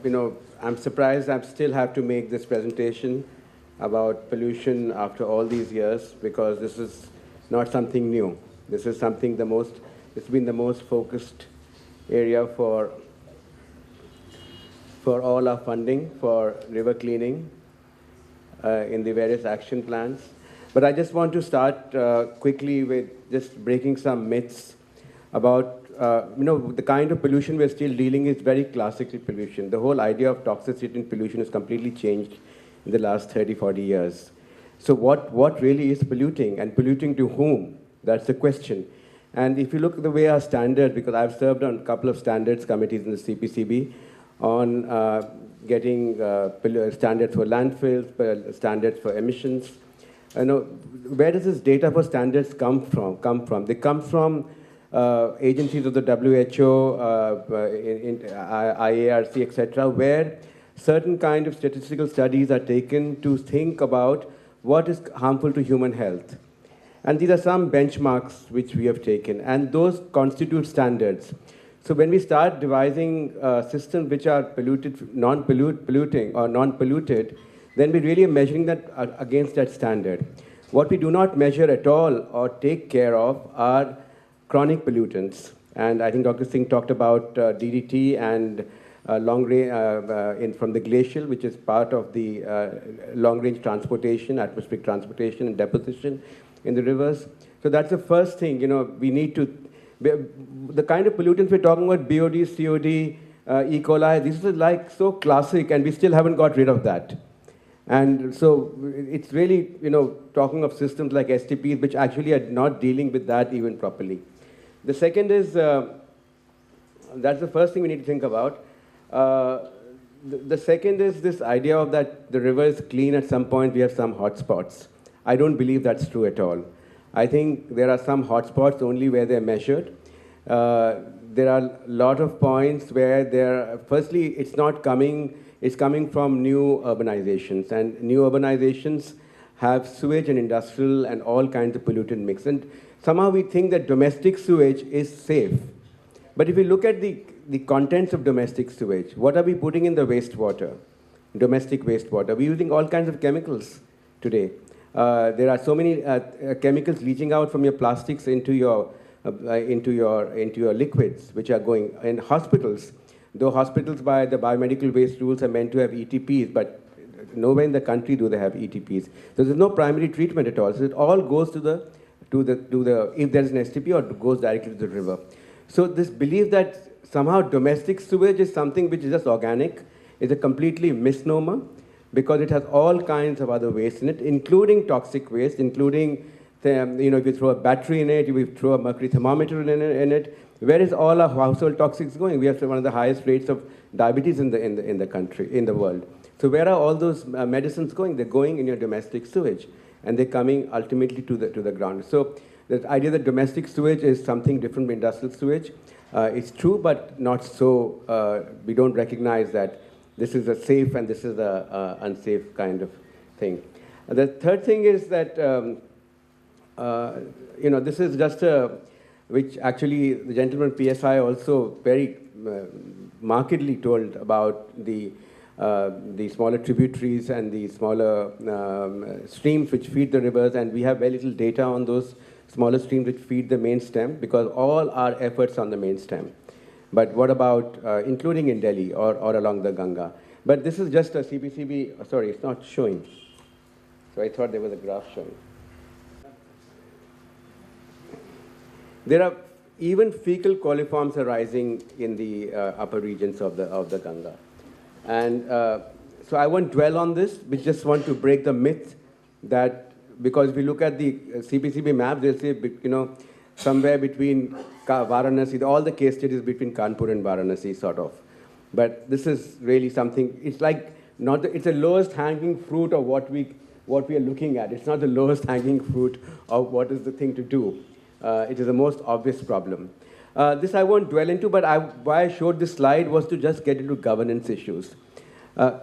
I'm surprised I still have to make this presentation about pollution after all these years, because this is not something new. This is something it's been the most focused area for all our funding for river cleaning in the various action plans. But I just want to start quickly with just breaking some myths about, the kind of pollution we're still dealing is very classical pollution. The whole idea of toxicity in pollution has completely changed in the last 30, 40 years. So what really is polluting, and polluting to whom? That's the question. And if you look at the way our standards, because I've served on a couple of standards committees in the CPCB on getting standards for landfills, standards for emissions. Where does this data for standards come from? They come from agencies of the WHO, IARC, etc., where certain kind of statistical studies are taken to think about what is harmful to human health. And these are some benchmarks which we have taken, and those constitute standards. So when we start devising systems which are non-polluting or non-polluted, then we really are measuring that against that standard. What we do not measure at all or take care of are chronic pollutants. And I think Dr. Singh talked about DDT and from the glacial, which is part of the long-range transportation, atmospheric transportation and deposition in the rivers. So that's the first thing, we need to, the kind of pollutants we're talking about, BOD, COD, E. coli, this is like so classic, and we still haven't got rid of that. And so it's really, talking of systems like STPs, which actually are not dealing with that even properly. The second is, that's the first thing we need to think about. The second is this idea of that the river is clean at some point, we have some hotspots. I don't believe that's true at all. I think there are some hotspots only where they're measured. There are a lot of points where firstly, it's coming from new urbanizations, and new urbanizations have sewage and industrial and all kinds of pollutant mix. And somehow we think that domestic sewage is safe. But if you look at the contents of domestic sewage, what are we putting in the wastewater, domestic wastewater? We're using all kinds of chemicals today. There are so many chemicals leaching out from your plastics into your liquids, which are going in hospitals. Though hospitals by the biomedical waste rules are meant to have ETPs, but nowhere in the country do they have ETPs. So there's no primary treatment at all. So it all goes to the if there's an STP, or it goes directly to the river. So this belief that somehow domestic sewage is something which is just organic is a completely misnomer, because it has all kinds of other waste in it, including toxic waste, including, if you throw a battery in it, if you throw a mercury thermometer in it, where is all our household toxics going? We have one of the highest rates of diabetes in the country, in the world. So where are all those medicines going? They're going in your domestic sewage, and they're coming ultimately to the ground. So the idea that domestic sewage is something different from industrial sewage, it's true, but not so. We don't recognize that this is a safe and this is a unsafe kind of thing. The third thing is that, this is just which actually the gentleman PSI also very markedly told about the smaller tributaries and the smaller streams which feed the rivers, and we have very little data on those smaller streams which feed the main stem, because all our efforts on the main stem. But what about, including in Delhi or along the Ganga? But this is just a CPCB, sorry, it's not showing. So I thought there was a graph showing. There are even fecal coliforms are rising in the upper regions of the Ganga. And so I won't dwell on this, we just want to break the myth that, because if you look at the CPCB map, they'll say, somewhere between Varanasi, all the case studies between Kanpur and Varanasi, sort of. But this is really something, it's like, it's the lowest hanging fruit of what we are looking at. It's not the lowest hanging fruit of what is the thing to do. It is the most obvious problem. This I won't dwell into, but why I showed this slide was to just get into governance issues.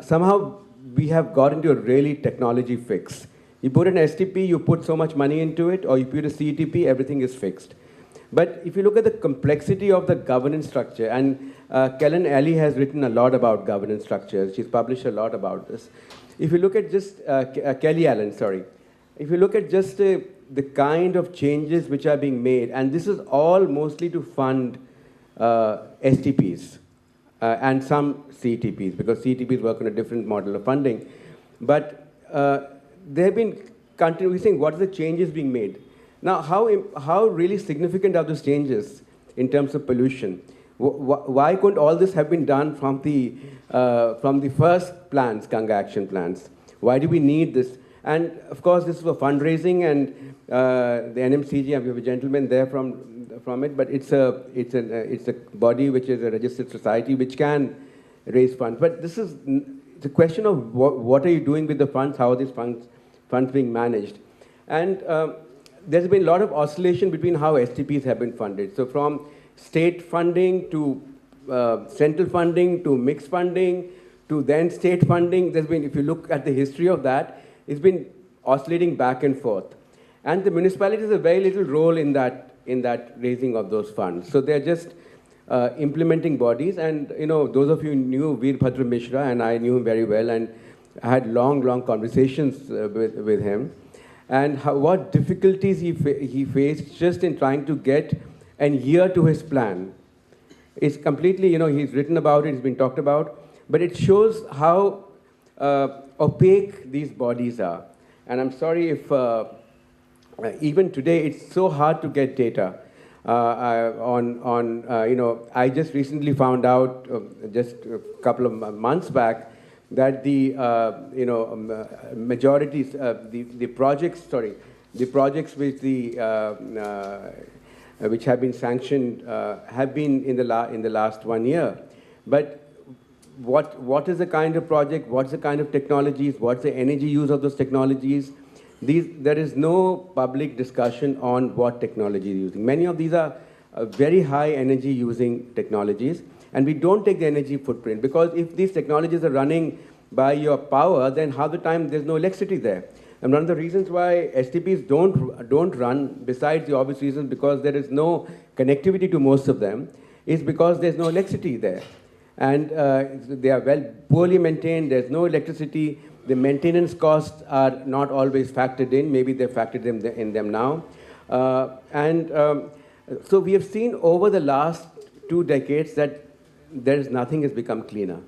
Somehow we have got into a really technology fix. You put an STP, you put so much money into it, or you put a CTP, everything is fixed. But if you look at the complexity of the governance structure, and Kellen Alley has written a lot about governance structures. She's published a lot about this. If you look at just, Kelly Allen, sorry. If you look at just the kind of changes which are being made, and this is all mostly to fund STPs and some CTPs, because CTPs work on a different model of funding. But they have been continuously saying, what are the changes being made? Now, how really significant are those changes in terms of pollution? Why couldn't all this have been done from the first plans, Ganga action plans? Why do we need this? And of course, this is for fundraising, and the NMCG, we have a gentleman there from it, but it's a body which is a registered society which can raise funds. But it's a question of what are you doing with the funds? How are these funds being managed? And there's been a lot of oscillation between how STPs have been funded. So from state funding to central funding to mixed funding to then state funding, there's been, if you look at the history of that, it's been oscillating back and forth. And the municipalities have very little role in that raising of those funds. So they're just implementing bodies. And those of you who knew Veerbhadra Mishra, and I knew him very well, and I had long conversations with him. And what difficulties he faced just in trying to get an year to his plan. It's completely, he's written about it, it's been talked about, but it shows how opaque these bodies are. And I'm sorry if even today it's so hard to get data I just recently found out just a couple of months back that the majorities, the projects which which have been sanctioned have been in the last 1 year. But what is the kind of project? What's the kind of technologies? What's the energy use of those technologies? There is no public discussion on what technology is using. Many of these are very high energy using technologies, and we don't take the energy footprint, because if these technologies are running by your power, then half the time there's no electricity there. And one of the reasons why STPs don't run, besides the obvious reasons because there is no connectivity to most of them, is because there's no electricity there. And they are poorly maintained, there's no electricity, the maintenance costs are not always factored in, maybe they've factored in them now. So we have seen over the last 2 decades that nothing has become cleaner.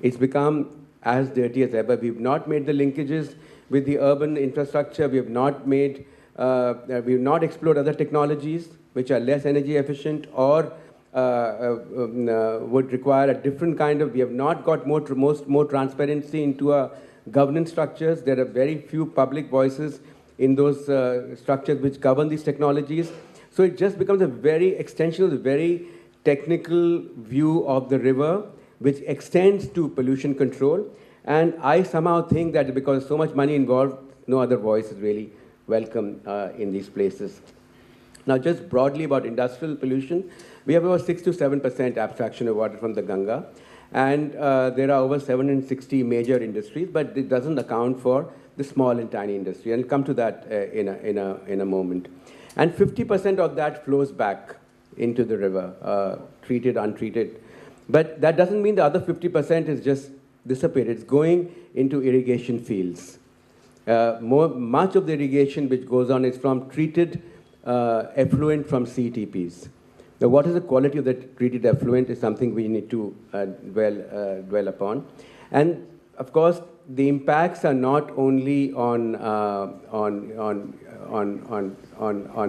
It's become as dirty as ever. We've not made the linkages with the urban infrastructure. We have not explored other technologies which are less energy efficient or would require a different kind of. We have not got more transparency into our governance structures. There are very few public voices in those structures which govern these technologies. So it just becomes a very extension of the very technical view of the river, which extends to pollution control. And I somehow think that because so much money involved, no other voice is really welcome in these places. Now, just broadly about industrial pollution, we have about 6 to 7% abstraction of water from the Ganga. And there are over 760 major industries, but it doesn't account for the small and tiny industry. And I'll come to that in a moment. And 50% of that flows back into the river, treated, untreated. But that doesn't mean the other 50% is just disappeared. It's going into irrigation fields. Much of the irrigation which goes on is from treated effluent from CTPs. Now, what is the quality of the treated effluent is something we need to dwell upon. And of course, the impacts are not only on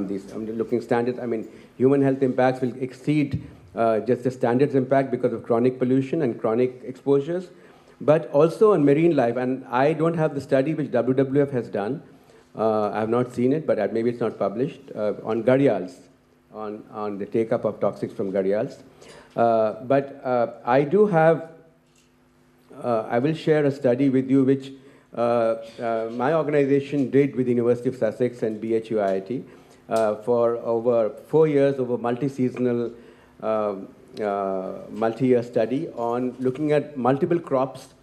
these looking standards. I mean, human health impacts will exceed just the standards impact because of chronic pollution and chronic exposures, but also on marine life. And I don't have the study which WWF has done. I have not seen it, but maybe it's not published, on gharials, on the take-up of toxics from gharials. But I do have, I will share a study with you which my organization did with the University of Sussex and BHU IIT for over 4 years, over multi-seasonal, multi-year study on looking at multiple crops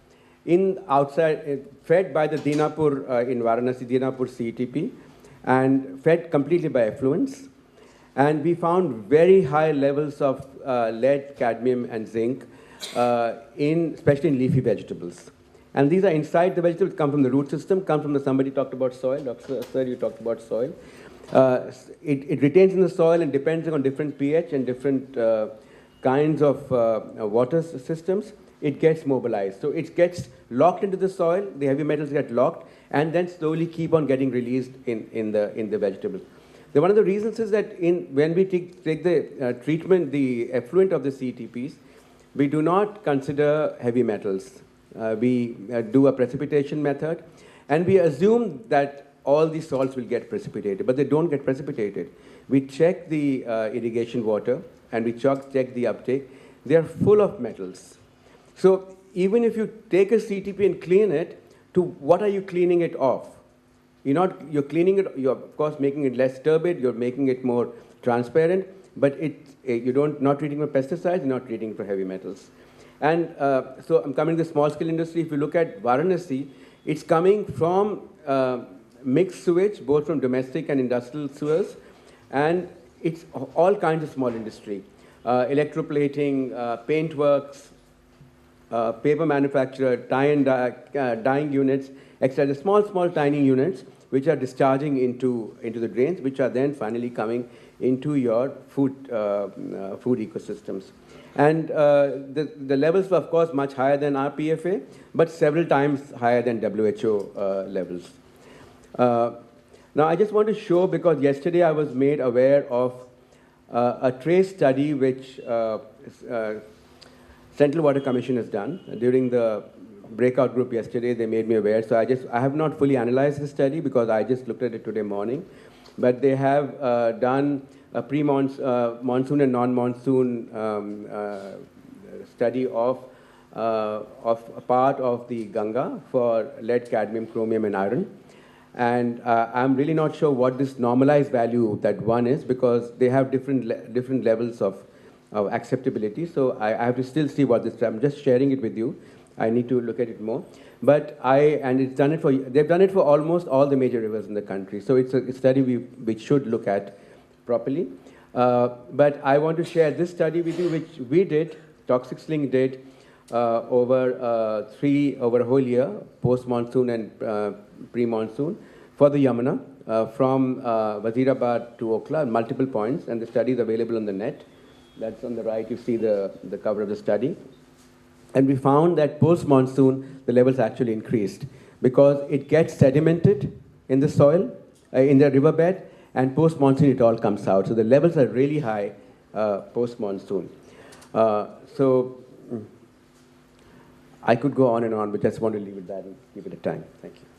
fed by the Dinapur in Varanasi, Dinapur CETP, and fed completely by effluents. And we found very high levels of lead, cadmium, and zinc, especially in leafy vegetables. And these are inside the vegetables, come from the root system, come from somebody talked about soil. Dr. Sir, you talked about soil. It retains in the soil, and depending on different pH and different kinds of water systems, it gets mobilized. So it gets locked into the soil, the heavy metals get locked, and then slowly keep on getting released in the vegetable. One of the reasons is that when we take the treatment, the effluent of the CTPs, we do not consider heavy metals. We do a precipitation method, and we assume that all these salts will get precipitated, but they don't get precipitated. We check the irrigation water, and we check the uptake. They are full of metals. So even if you take a CTP and clean it, to what are you cleaning it off? You're cleaning it, you're of course making it less turbid, you're making it more transparent, but you're not treating it for pesticides, you're not treating it for heavy metals. And so I'm coming to the small scale industry. If you look at Varanasi, it's coming from mixed sewage, both from domestic and industrial sewers, and it's all kinds of small industry. Electroplating, paint works, paper manufacturer, dyeing units, etc. Small, tiny units which are discharging into the drains, which are then finally coming into your food ecosystems. And the levels were, of course, much higher than our PFA, but several times higher than WHO levels. Now, I just want to show, because yesterday I was made aware of a trace study which Central Water Commission has done. During the breakout group yesterday, they made me aware. So I have not fully analyzed the study because I just looked at it today morning. But they have done a pre-monsoon and non-monsoon study of a part of the Ganga for lead, cadmium, chromium, and iron. And I'm really not sure what this normalized value that one is, because they have different levels of acceptability. So I have to still see what this. I'm just sharing it with you. I need to look at it more. But they've done it for almost all the major rivers in the country. So it's a study we should look at properly. But I want to share this study with you, which we did, Toxics Link did, over a whole year, post-monsoon and pre-monsoon, for the Yamuna, from Wazirabad to Okhla, multiple points, and the study is available on the net. That's on the right, you see the cover of the study. And we found that post-monsoon, the levels actually increased because it gets sedimented in the soil, in the riverbed, and post-monsoon it all comes out. So the levels are really high post-monsoon. So I could go on and on, but just want to leave it that and give it a time. Thank you.